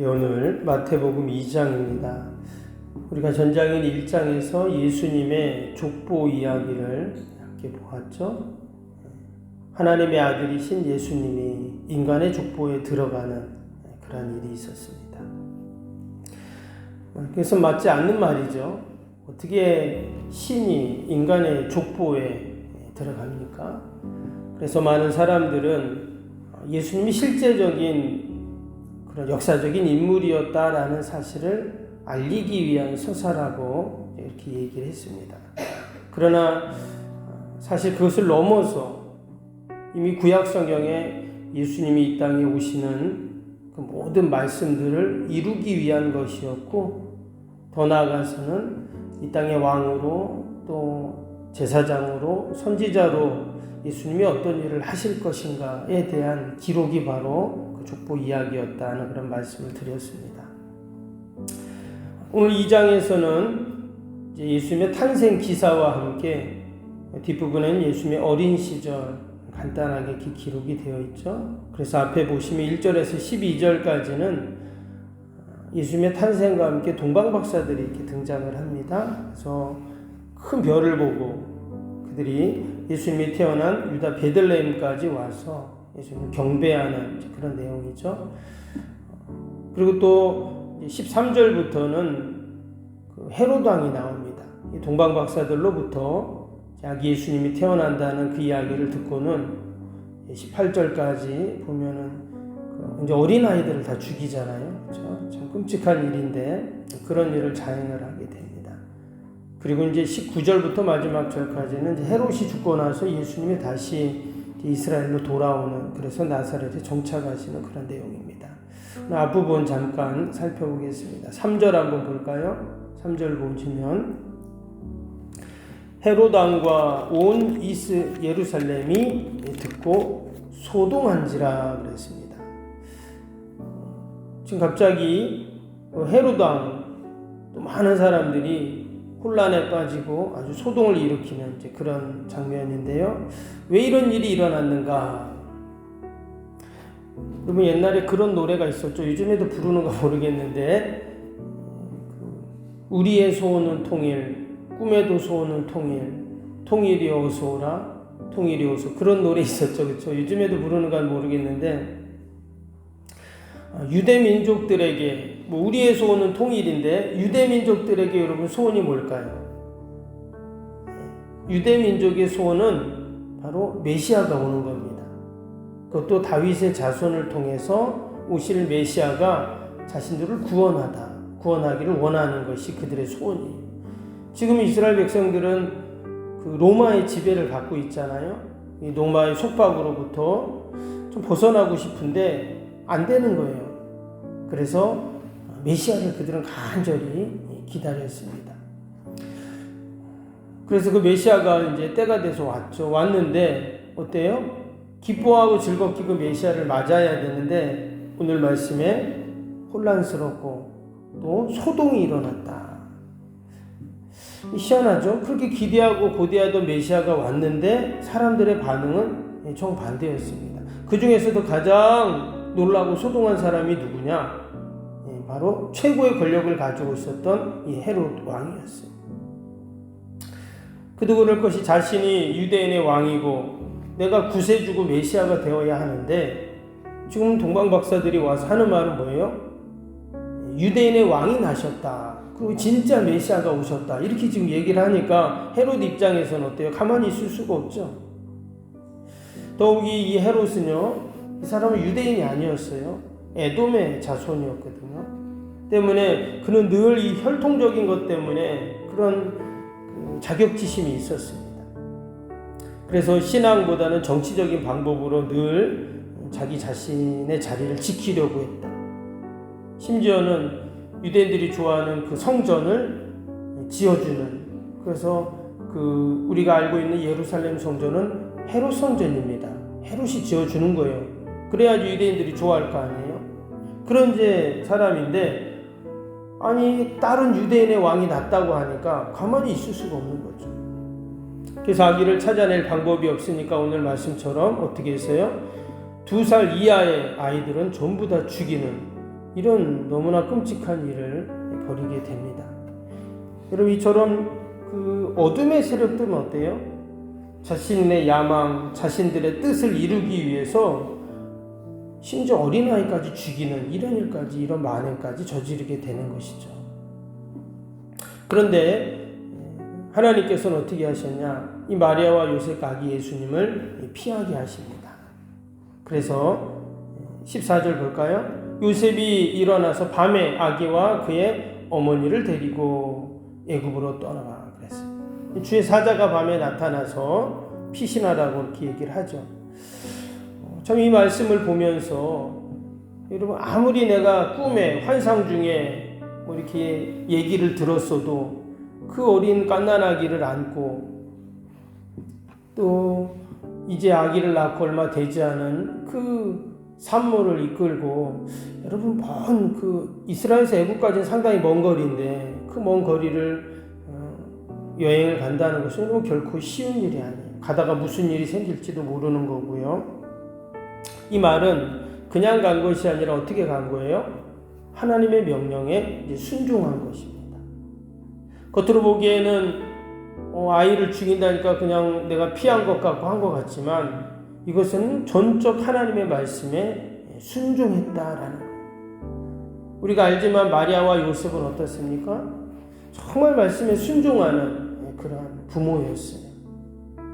오늘 마태복음 2장입니다. 우리가 전장인 1장에서 예수님의 족보 이야기를 함께 보았죠. 하나님의 아들이신 예수님이 인간의 족보에 들어가는 그런 일이 있었습니다. 그래서 맞지 않는 말이죠. 어떻게 신이 인간의 족보에 들어갑니까? 그래서 많은 사람들은 예수님이 실제적인 그런 역사적인 인물이었다라는 사실을 알리기 위한 서사라고 이렇게 얘기를 했습니다. 그러나 사실 그것을 넘어서 이미 구약 성경에 예수님이 이 땅에 오시는 그 모든 말씀들을 이루기 위한 것이었고, 더 나아가서는 이 땅의 왕으로 또 제사장으로 선지자로 예수님이 어떤 일을 하실 것인가에 대한 기록이 바로 족보 이야기였다는 그런 말씀을 드렸습니다. 오늘 2장에서는 예수님의 탄생 기사와 함께 뒷부분에는 예수님의 어린 시절 간단하게 이렇게 기록이 되어 있죠. 그래서 앞에 보시면 1절에서 12절까지는 예수님의 탄생과 함께 동방박사들이 이렇게 등장을 합니다. 그래서 큰 별을 보고 그들이 예수님이 태어난 유다 베들레헴까지 와서 예수님을 경배하는 그런 내용이죠. 그리고 또 13절부터는 헤롯 왕이 나옵니다. 동방박사들로부터 아기 예수님이 태어난다는 그 이야기를 듣고는 18절까지 보면은 이제 어린 아이들을 다 죽이잖아요. 그렇죠? 참 끔찍한 일인데 그런 일을 자행을 하게 됩니다. 그리고 이제 19절부터 마지막 절까지는 이제 헤롯이 죽고 나서 예수님이 다시 이스라엘로 돌아오는, 그래서 나사렛에 정착하시는 그런 내용입니다. 앞부분 잠깐 살펴보겠습니다. 3절 한번 볼까요? 3절 보시면 헤롯 왕과 온 예루살렘이 듣고 소동한지라 그랬습니다. 지금 갑자기 헤롯 왕 또 많은 사람들이 혼란에 빠지고 아주 소동을 일으키는 이제 그런 장면인데요. 왜 이런 일이 일어났는가? 여러분 옛날에 그런 노래가 있었죠. 요즘에도 부르는가 모르겠는데 우리의 소원은 통일, 꿈에도 소원은 통일, 통일이 어서 오라, 통일이 어서, 그런 노래 있었죠. 그렇죠? 요즘에도 부르는가 모르겠는데 유대 민족들에게 우리의 소원은 통일인데 유대 민족들에게 여러분 소원이 뭘까요? 유대 민족의 소원은 바로 메시아가 오는 겁니다. 그것도 다윗의 자손을 통해서 오실 메시아가 자신들을 구원하기를 원하는 것이 그들의 소원이에요. 지금 이스라엘 백성들은 그 로마의 지배를 받고 있잖아요. 이 로마의 속박으로부터 좀 벗어나고 싶은데 안 되는 거예요. 그래서 메시아를 그들은 간절히 기다렸습니다. 그래서 그 메시아가 이제 때가 돼서 왔는데 어때요? 기뻐하고 즐겁게 그 메시아를 맞아야 되는데 오늘 말씀에 혼란스럽고 또 소동이 일어났다. 희한하죠? 그렇게 기대하고 고대하던 메시아가 왔는데 사람들의 반응은 정반대였습니다. 그 중에서도 가장 놀라고 소동한 사람이 누구냐? 바로 최고의 권력을 가지고 있었던 이 헤롯 왕이었어요. 그도 그럴 것이 자신이 유대인의 왕이고 내가 구세주고 메시아가 되어야 하는데 지금 동방박사들이 와서 하는 말은 뭐예요? 유대인의 왕이 나셨다. 그리고 진짜 메시아가 오셨다. 이렇게 지금 얘기를 하니까 헤롯 입장에서는 어때요? 가만히 있을 수가 없죠. 더욱이 이 헤롯은요, 이 사람은 유대인이 아니었어요. 에돔의 자손이었거든요. 때문에 그는 늘 이 혈통적인 것 때문에 그런 자격지심이 있었습니다. 그래서 신앙보다는 정치적인 방법으로 늘 자기 자신의 자리를 지키려고 했다. 심지어는 유대인들이 좋아하는 그 성전을 지어주는, 그래서 그 우리가 알고 있는 예루살렘 성전은 헤롯 성전입니다. 헤롯이 지어주는 거예요. 그래야지 유대인들이 좋아할 거 아니에요. 그런 이제 사람인데 아니 다른 유대인의 왕이 낫다고 하니까 가만히 있을 수가 없는 거죠. 그래서 아기를 찾아낼 방법이 없으니까 오늘 말씀처럼 어떻게 했어요? 2살 이하의 아이들은 전부 다 죽이는 이런 너무나 끔찍한 일을 벌이게 됩니다. 여러분, 이처럼 그 어둠의 세력들은 어때요? 자신의 야망, 자신들의 뜻을 이루기 위해서 심지어 어린아이까지 죽이는 이런 일까지, 이런 만행까지 저지르게 되는 것이죠. 그런데 하나님께서는 어떻게 하셨냐? 이 마리아와 요셉 아기 예수님을 피하게 하십니다. 그래서 14절 볼까요? 요셉이 일어나서 밤에 아기와 그의 어머니를 데리고 애굽으로 떠나가 그랬어요. 주의 사자가 밤에 나타나서 피신하라고 이렇게 얘기를 하죠. 참 이 말씀을 보면서 여러분, 아무리 내가 꿈에 환상 중에 뭐 이렇게 얘기를 들었어도 그 어린 갓난아기를 안고 또 이제 아기를 낳고 얼마 되지 않은 그 산모를 이끌고, 여러분, 먼 그 이스라엘에서 애국까지는 상당히 먼 거리인데 그 먼 거리를 여행을 간다는 것은 결코 쉬운 일이 아니에요. 가다가 무슨 일이 생길지도 모르는 거고요. 이 말은 그냥 간 것이 아니라 어떻게 간 거예요? 하나님의 명령에 이제 순종한 것입니다. 겉으로 보기에는 아이를 죽인다니까 그냥 내가 피한 것 같고 한 것 같지만, 이것은 전적 하나님의 말씀에 순종했다라는 거예요. 우리가 알지만 마리아와 요셉은 어떻습니까? 정말 말씀에 순종하는 그러한 부모였어요.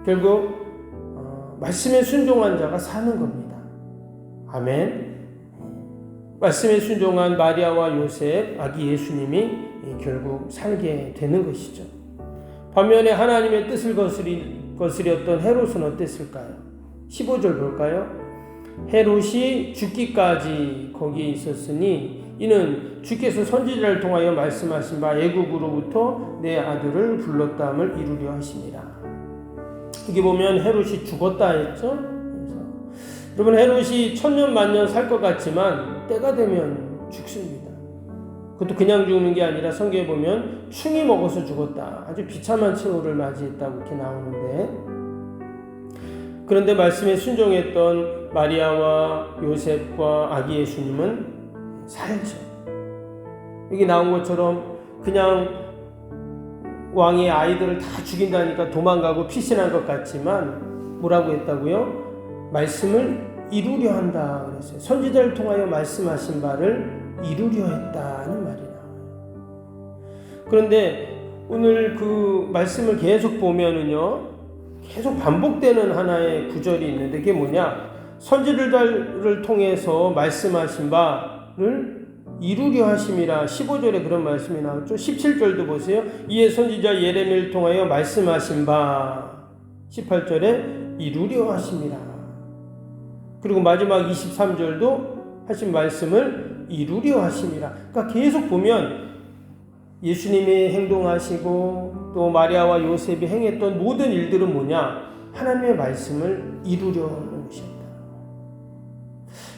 결국 말씀에 순종한 자가 사는 겁니다. 아멘. 말씀에 순종한 마리아와 요셉, 아기 예수님이 결국 살게 되는 것이죠. 반면에 하나님의 뜻을 거스렸던 헤롯은 어땠을까요? 15절 볼까요? 헤롯이 죽기까지 거기에 있었으니 이는 주께서 선지자를 통하여 말씀하신 바 애국으로부터 내 아들을 불렀다함을 이루려 하심이라. 여기 보면 헤롯이 죽었다 했죠? 여러분, 헤롯이 천년 만년 살 것 같지만 때가 되면 죽습니다. 그것도 그냥 죽는 게 아니라 성경에 보면 충이 먹어서 죽었다. 아주 비참한 칭호를 맞이했다고 이렇게 나오는데, 그런데 말씀에 순종했던 마리아와 요셉과 아기 예수님은 살죠. 여기 나온 것처럼 그냥 왕의 아이들을 다 죽인다니까 도망가고 피신한 것 같지만 뭐라고 했다고요? 말씀을 이루려 한다 그랬어요. 선지자를 통하여 말씀하신 바를 이루려 했다는 말이 나와요. 그런데 오늘 그 말씀을 계속 보면은요, 계속 반복되는 하나의 구절이 있는데, 그게 뭐냐? 선지자를 통해서 말씀하신 바를 이루려 하심이라. 15절에 그런 말씀이 나왔죠. 17절도 보세요. 이에 선지자 예레미야를 통하여 말씀하신 바. 18절에 이루려 하심이라. 그리고 마지막 23절도 하신 말씀을 이루려 하심이라. 그러니까 계속 보면 예수님이 행동하시고 또 마리아와 요셉이 행했던 모든 일들은 뭐냐? 하나님의 말씀을 이루려 하는 것입니다.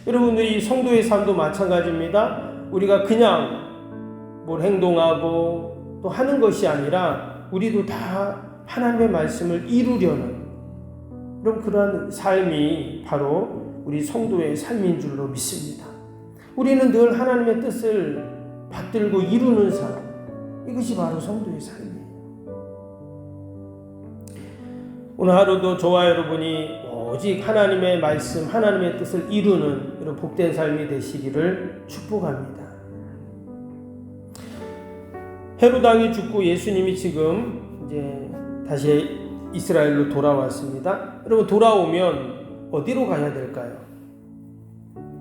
여러분들이 성도의 삶도 마찬가지입니다. 우리가 그냥 뭘 행동하고 또 하는 것이 아니라 우리도 다 하나님의 말씀을 이루려는, 그럼 그러한 삶이 바로 우리 성도의 삶인 줄로 믿습니다. 우리는 늘 하나님의 뜻을 받들고 이루는 사람, 이것이 바로 성도의 삶이에요. 오늘 하루도 저와 여러분이 오직 하나님의 말씀, 하나님의 뜻을 이루는 이런 복된 삶이 되시기를 축복합니다. 헤롯 왕이 죽고 예수님이 지금 이제 다시 이스라엘로 돌아왔습니다. 여러분, 돌아오면 어디로 가야 될까요?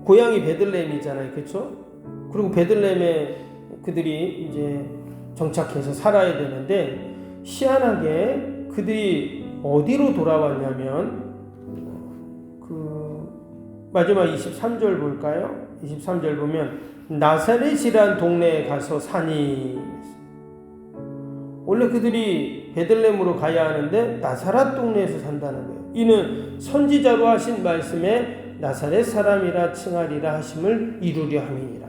고향이 베들레헴이잖아요, 그렇죠? 그리고 베들레헴에 그들이 이제 정착해서 살아야 되는데, 희한하게 그들이 어디로 돌아왔냐면 그 마지막 23절 볼까요? 23절 보면 나사렛이란 동네에 가서 사니. 원래 그들이 베들레헴으로 가야 하는데 나사렛 동네에서 산다는 거예요. 이는 선지자로 하신 말씀에 나사렛 사람이라 칭하리라 하심을 이루려 함이니라.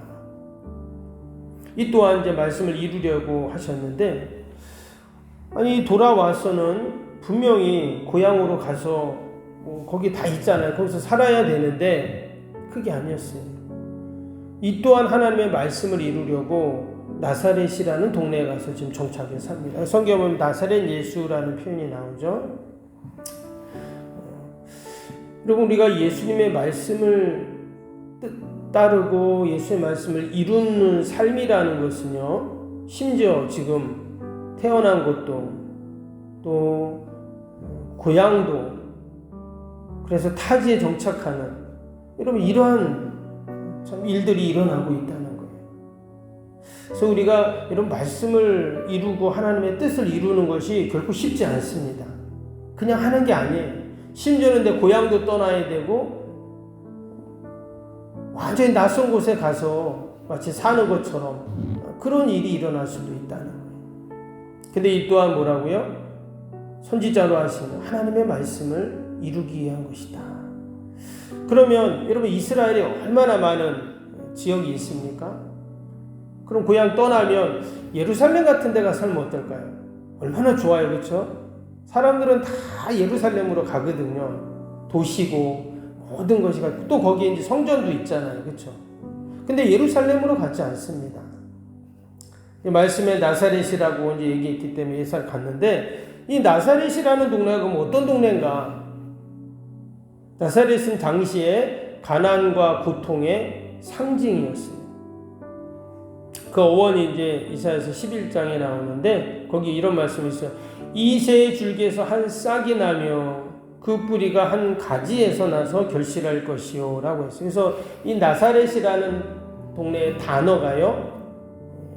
이 또한 이제 말씀을 이루려고 하셨는데, 아니 돌아와서는 분명히 고향으로 가서 거기 다 있잖아요. 거기서 살아야 되는데 그게 아니었어요. 이 또한 하나님의 말씀을 이루려고 나사렛이라는 동네에 가서 지금 정착해 삽니다. 성경에 보면 나사렛 예수라는 표현이 나오죠. 여러분, 우리가 예수님의 말씀을 따르고 예수의 말씀을 이루는 삶이라는 것은요, 심지어 지금 태어난 곳도 또 고향도, 그래서 타지에 정착하는, 여러분, 이러한 참 일들이 일어나고 있다는 거예요. 그래서 우리가 이런 말씀을 이루고 하나님의 뜻을 이루는 것이 결코 쉽지 않습니다. 그냥 하는 게 아니에요. 심지어는 내 고향도 떠나야 되고 완전히 낯선 곳에 가서 마치 사는 것처럼 그런 일이 일어날 수도 있다는 거예요. 근데 이 또한 뭐라고요? 선지자로 하시는 하나님의 말씀을 이루기 위한 것이다. 그러면 여러분, 이스라엘에 얼마나 많은 지역이 있습니까? 그럼 고향 떠나면 예루살렘 같은 데 가서 살면 어떨까요? 얼마나 좋아요, 그렇죠? 사람들은 다 예루살렘으로 가거든요. 도시고 모든 것이 가고, 또 거기에 이제 성전도 있잖아요, 그렇죠? 근데 예루살렘으로 가지 않습니다. 말씀에 나사렛이라고 이제 얘기했기 때문에 예살 갔는데, 이 나사렛이라는 동네가 그럼 어떤 동네인가? 나사렛은 당시에 가난과 고통의 상징이었어요. 그 어원이 이제 이사야서 11장에 나오는데, 거기 이런 말씀이 있어요. 이새의 줄기에서 한 싹이 나며 그 뿌리가 한 가지에서 나서 결실할 것이요 라고 했어요. 그래서 이 나사렛이라는 동네의 단어가요,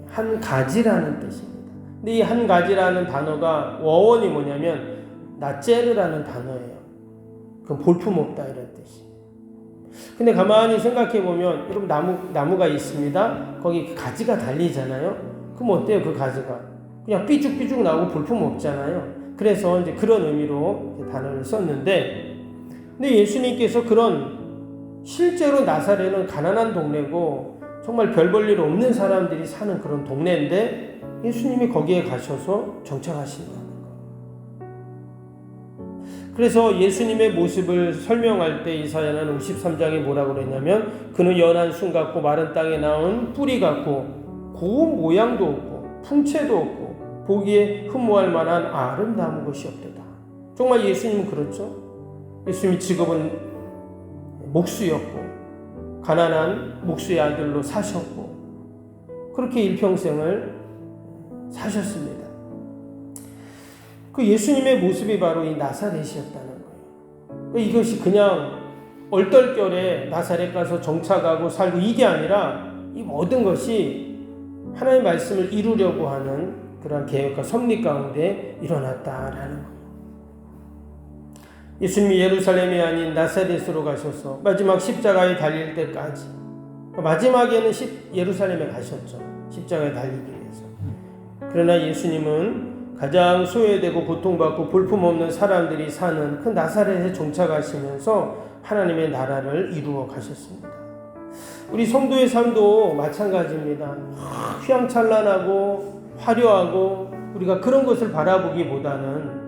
한 가지라는 뜻입니다. 근데 이 한 가지라는 단어가 어원이 뭐냐면 나체르라는 단어예요. 그럼 볼품없다 이런 뜻이. 근데 가만히 생각해 보면, 여러분, 나무가 있습니다. 거기 그 가지가 달리잖아요. 그럼 어때요? 그 가지가 그냥 삐죽삐죽 나오고 볼품 없잖아요. 그래서 이제 그런 의미로 단어를 썼는데, 근데 예수님께서 그런, 실제로 나사렛은 가난한 동네고 정말 별 볼 일 없는 사람들이 사는 그런 동네인데 예수님이 거기에 가셔서 정착하신다는 거예요. 그래서 예수님의 모습을 설명할 때 이사야는 53장에 뭐라고 그랬냐면, 그는 연한 순 같고 마른 땅에 나온 뿌리 같고 고운 모양도 없고 풍채도 없고 보기에 흠모할 만한 아름다운 것이 없도다. 정말 예수님은 그렇죠. 예수님이 직업은 목수였고 가난한 목수의 아들로 사셨고 그렇게 일평생을 사셨습니다. 그 예수님의 모습이 바로 이 나사렛이었다는 거예요. 이것이 그냥 얼떨결에 나사렛 가서 정착하고 살고 이게 아니라 이 모든 것이 하나님의 말씀을 이루려고 하는 그런 계획과 섭리 가운데 일어났다라는 거예요. 예수님이 예루살렘이 아닌 나사렛으로 가셔서 마지막 십자가에 달릴 때까지, 마지막에는 예루살렘에 가셨죠. 십자가에 달리기 위해서. 그러나 예수님은 가장 소외되고 고통받고 볼품없는 사람들이 사는 그 나사렛에 정착하시면서 하나님의 나라를 이루어 가셨습니다. 우리 성도의 삶도 마찬가지입니다. 휘황찬란하고 화려하고 우리가 그런 것을 바라보기보다는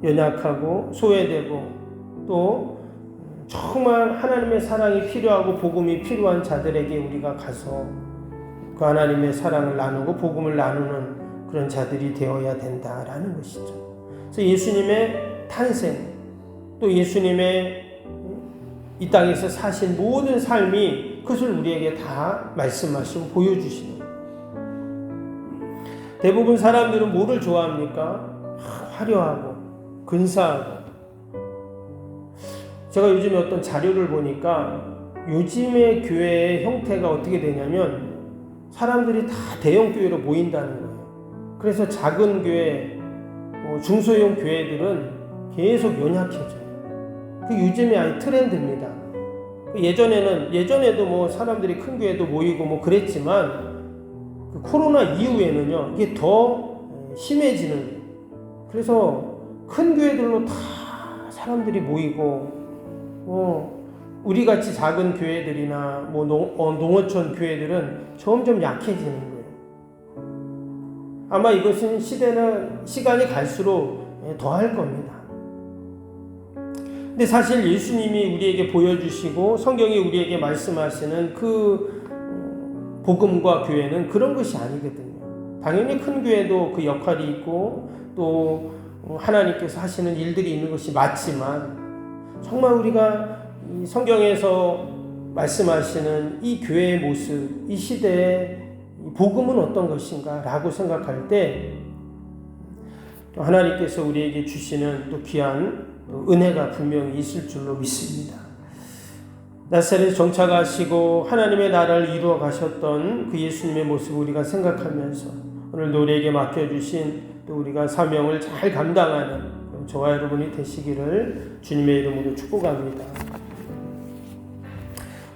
연약하고 소외되고 또 정말 하나님의 사랑이 필요하고 복음이 필요한 자들에게 우리가 가서 그 하나님의 사랑을 나누고 복음을 나누는 그런 자들이 되어야 된다라는 것이죠. 그래서 예수님의 탄생, 또 예수님의 이 땅에서 사신 모든 삶이 그것을 우리에게 다 말씀하시고 보여주시는 거예요. 대부분 사람들은 뭐를 좋아합니까? 화려하고 근사하고. 제가 요즘에 어떤 자료를 보니까 요즘의 교회의 형태가 어떻게 되냐면 사람들이 다 대형 교회로 모인다는 거예요. 그래서 작은 교회, 중소형 교회들은 계속 연약해져요. 그 요즘의 아예 트렌드입니다. 예전에도 뭐 사람들이 큰 교회도 모이고 뭐 그랬지만 그 코로나 이후에는요, 이게 더 심해지는 거예요. 그래서 큰 교회들로 다 사람들이 모이고, 우리 같이 작은 교회들이나 뭐 농어촌 교회들은 점점 약해지는 거예요. 아마 이것은 시간이 갈수록 더 할 겁니다. 근데 사실 예수님이 우리에게 보여주시고 성경이 우리에게 말씀하시는 그 복음과 교회는 그런 것이 아니거든요. 당연히 큰 교회도 그 역할이 있고 또 하나님께서 하시는 일들이 있는 것이 맞지만 정말 우리가 이 성경에서 말씀하시는 이 교회의 모습, 이 시대의 복음은 어떤 것인가 라고 생각할 때 또 하나님께서 우리에게 주시는 또 귀한 은혜가 분명히 있을 줄로 믿습니다. 나사렛에 정착하시고 하나님의 나라를 이루어 가셨던 그 예수님의 모습을 우리가 생각하면서 오늘도 우리에게 맡겨주신 또 우리가 사명을 잘 감당하는 저와 여러분이 되시기를 주님의 이름으로 축복합니다.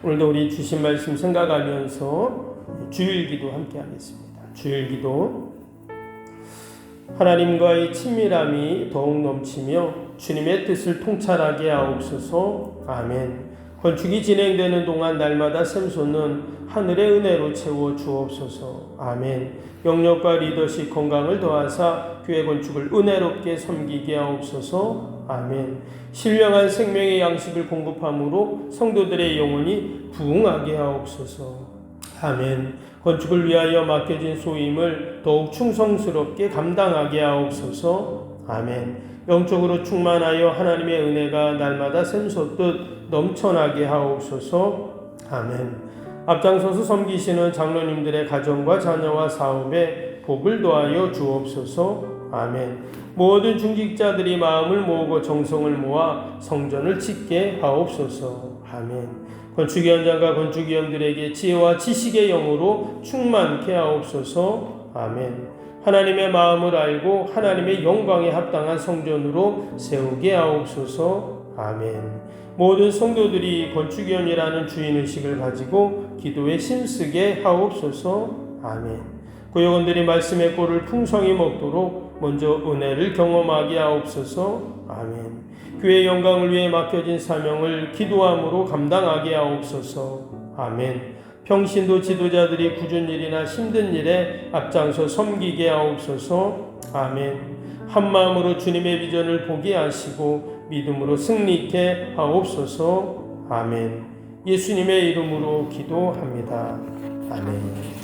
오늘도 우리 주신 말씀 생각하면서 주일기도 함께 하겠습니다. 주일기도 하나님과의 친밀함이 더욱 넘치며 주님의 뜻을 통찰하게 하옵소서. 아멘. 건축이 진행되는 동안 날마다 샘솟는 하늘의 은혜로 채워 주옵소서. 아멘. 영역과 리더십 건강을 더하사 교회 건축을 은혜롭게 섬기게 하옵소서. 아멘. 신령한 생명의 양식을 공급함으로 성도들의 영혼이 부흥하게 하옵소서. 아멘. 건축을 위하여 맡겨진 소임을 더욱 충성스럽게 감당하게 하옵소서. 아멘. 영적으로 충만하여 하나님의 은혜가 날마다 샘솟듯 넘쳐나게 하옵소서. 아멘. 앞장서서 섬기시는 장로님들의 가정과 자녀와 사업에 복을 더하여 주옵소서. 아멘. 모든 중직자들이 마음을 모으고 정성을 모아 성전을 짓게 하옵소서. 아멘. 건축위원장과 건축위원들에게 지혜와 지식의 영으로 충만케 하옵소서. 아멘. 하나님의 마음을 알고 하나님의 영광에 합당한 성전으로 세우게 하옵소서. 아멘. 모든 성도들이 건축위원이라는 주인의식을 가지고 기도에 힘쓰게 하옵소서. 아멘. 구역원들이 말씀의 꼴을 풍성히 먹도록 먼저 은혜를 경험하게 하옵소서. 아멘. 교회의 영광을 위해 맡겨진 사명을 기도함으로 감당하게 하옵소서. 아멘. 평신도 지도자들이 굳은 일이나 힘든 일에 앞장서 섬기게 하옵소서. 아멘. 한 마음으로 주님의 비전을 보게 하시고 믿음으로 승리케 하옵소서. 아멘. 예수님의 이름으로 기도합니다. 아멘.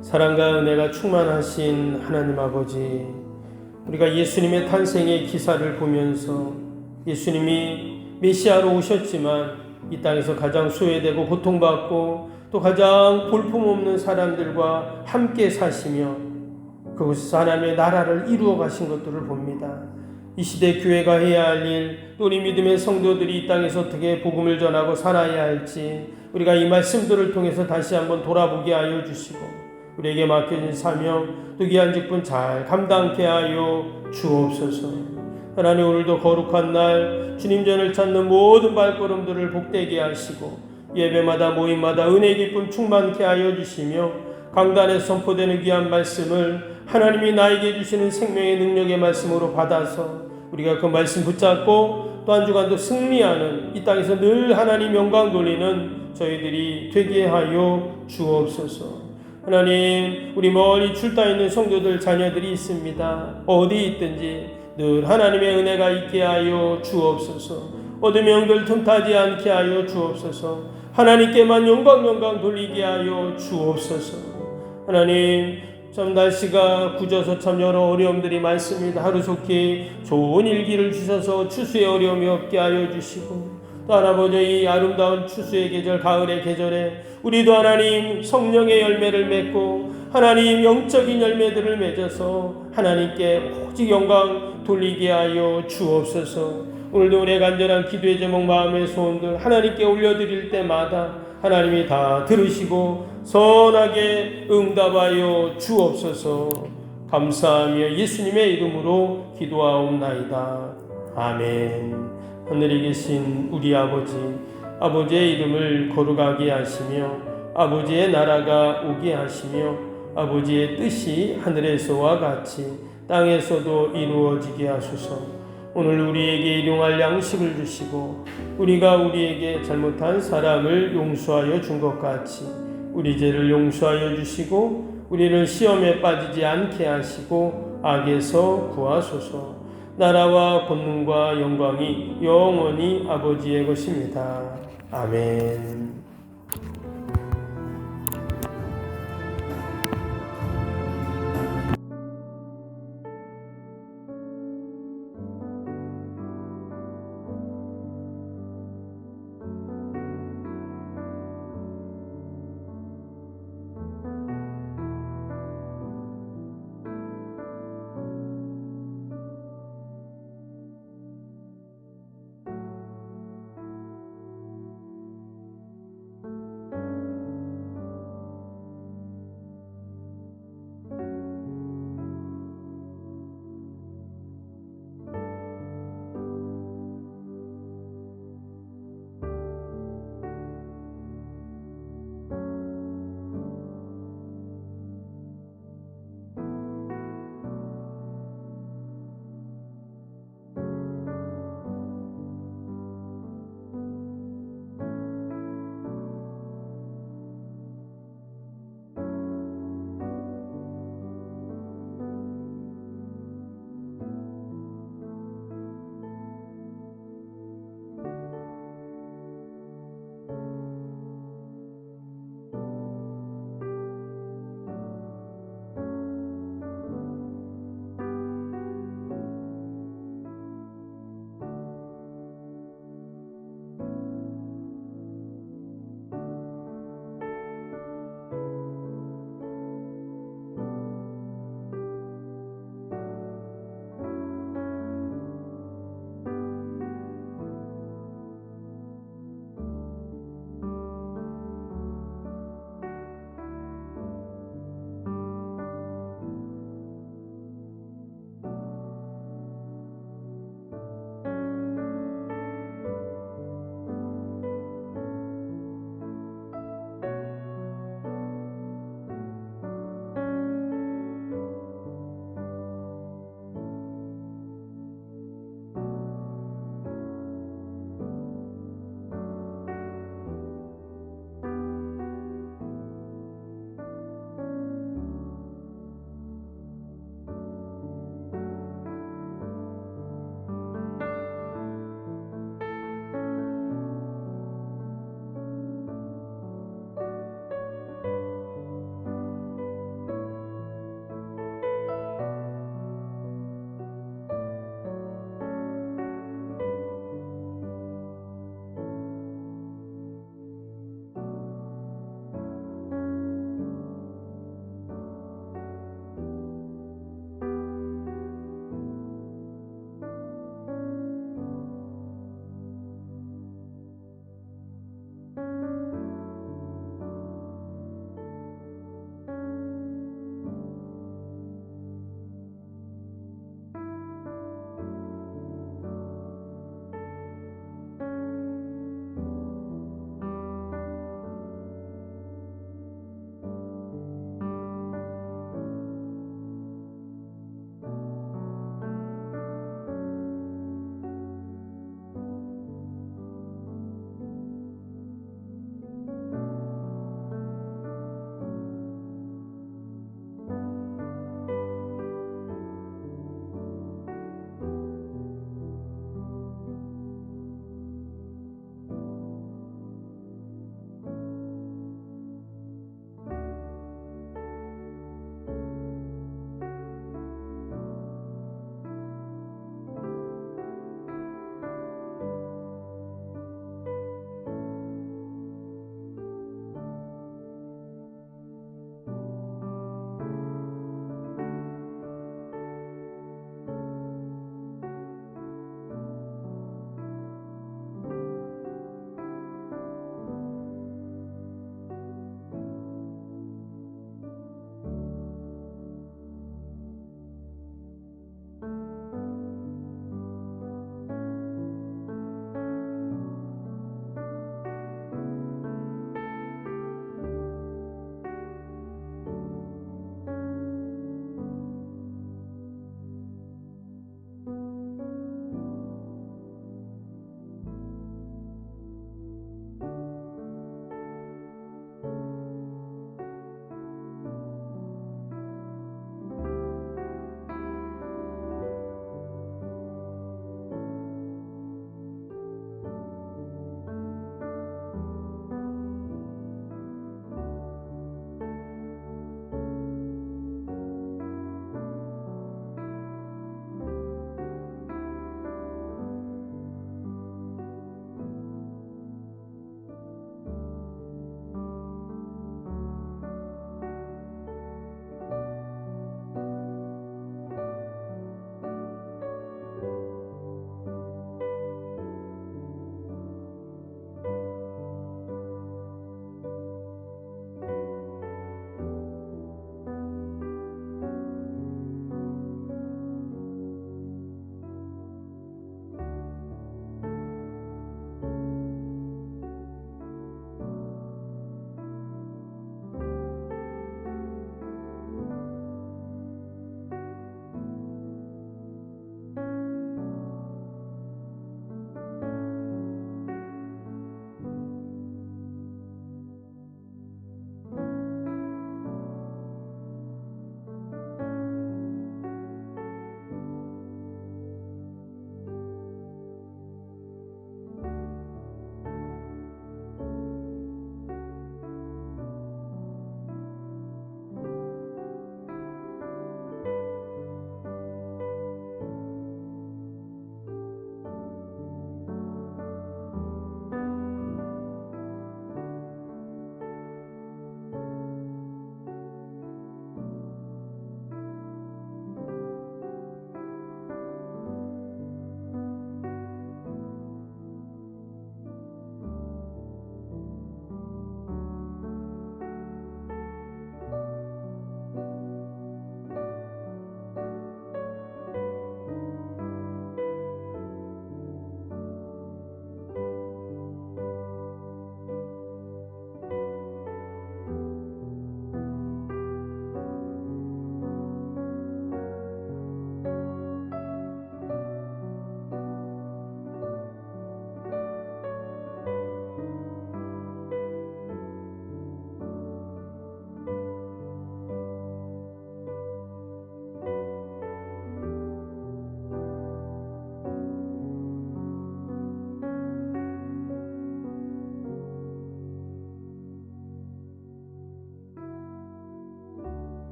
사랑과 은혜가 충만하신 하나님 아버지, 우리가 예수님의 탄생의 기사를 보면서 예수님이 메시아로 오셨지만 이 땅에서 가장 소외되고 고통받고 또 가장 볼품없는 사람들과 함께 사시며 그곳에서 하나님의 나라를 이루어 가신 것들을 봅니다. 이 시대 교회가 해야 할 일, 또 우리 믿음의 성도들이 이 땅에서 어떻게 복음을 전하고 살아야 할지 우리가 이 말씀들을 통해서 다시 한번 돌아보게 하여 주시고 우리에게 맡겨진 사명, 또 귀한 직분 잘 감당케 하여 주옵소서. 하나님, 오늘도 거룩한 날 주님 전을 찾는 모든 발걸음들을 복되게 하시고 예배마다 모임마다 은혜 기쁨 충만케 하여 주시며 강단에서 선포되는 귀한 말씀을 하나님이 나에게 주시는 생명의 능력의 말씀으로 받아서 우리가 그 말씀 붙잡고 또 한 주간도 승리하는 이 땅에서 늘 하나님 영광 돌리는 저희들이 되게 하여 주옵소서. 하나님, 우리 멀리 출타 있는 성도들 자녀들이 있습니다. 어디 있든지 늘 하나님의 은혜가 있게 하여 주옵소서. 어둠의 영들 틈타지 않게 하여 주옵소서. 하나님께만 영광 돌리게 하여 주옵소서. 하나님, 참 날씨가 굳어서 참 여러 어려움들이 많습니다. 하루속히 좋은 일기를 주셔서 추수의 어려움이 없게 하여 주시고 또 할아버지, 이 아름다운 추수의 계절, 가을의 계절에 우리도 하나님 성령의 열매를 맺고 하나님 영적인 열매들을 맺어서 하나님께 오직 영광 돌리게 하여 주옵소서. 오늘도 우리의 간절한 기도의 제목, 마음의 소원들 하나님께 올려드릴 때마다 하나님이 다 들으시고 선하게 응답하여 주옵소서. 감사하며 예수님의 이름으로 기도하옵나이다. 아멘. 하늘에 계신 우리 아버지, 아버지의 이름을 거룩하게 하시며 아버지의 나라가 오게 하시며 아버지의 뜻이 하늘에서와 같이 땅에서도 이루어지게 하소서. 오늘 우리에게 일용할 양식을 주시고 우리가 우리에게 잘못한 사람을 용서하여 준 것 같이 우리 죄를 용서하여 주시고 우리를 시험에 빠지지 않게 하시고 악에서 구하소서. 나라와 권능과 영광이 영원히 아버지의 것입니다. 아멘.